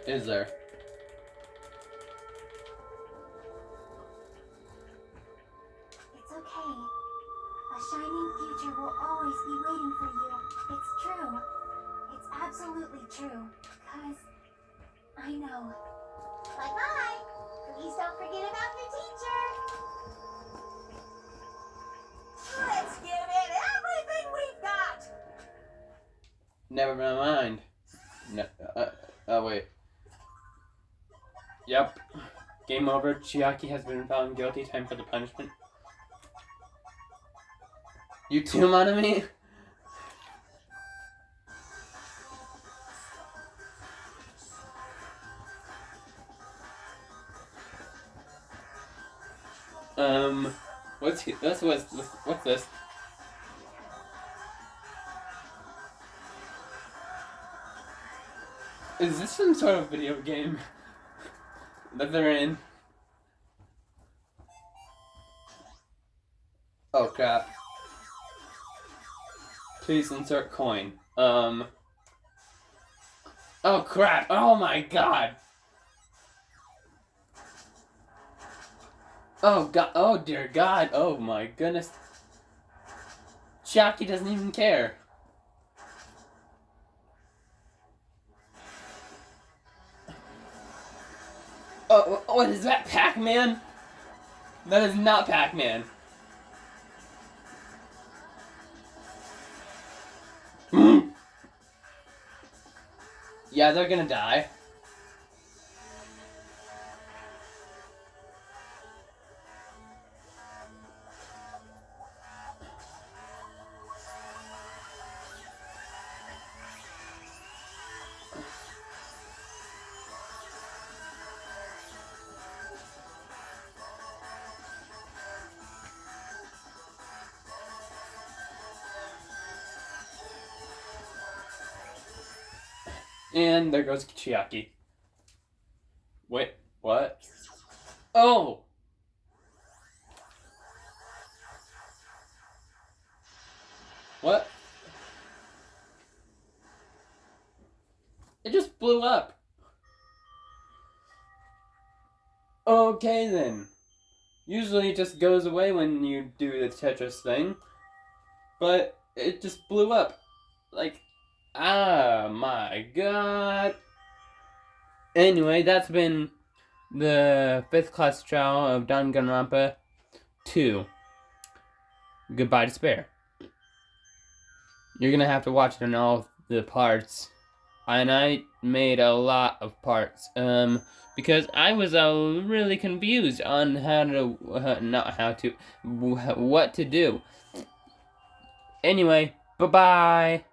Is there? It's okay. A shining future will always be waiting for you. It's true. It's absolutely true. 'Cause I know. Bye-bye. Please don't forget about your teacher. Let's give it everything we've got. Never mind. No, oh, wait. Yep. Game over. Chiaki has been found guilty. Time for the punishment. You too, Monami? What's this? Is this some sort of video game that they're in? Oh crap. Please insert coin. Oh crap. Oh my god. Oh god. Oh dear god. Oh my goodness. Chiaki doesn't even care. Oh, what is that, Pac-Man? That is not Pac-Man. Yeah, they're gonna die. And there goes Chiaki. Wait, what? Oh! What? It just blew up. Okay then. Usually it just goes away when you do the Tetris thing. But it just blew up. Like, ah, my god. Anyway, that's been the 5th class trial of Danganronpa 2. Goodbye Despair. You're gonna have to watch it in all the parts. And I made a lot of parts. Because I was really confused on what to do. Anyway, bye-bye.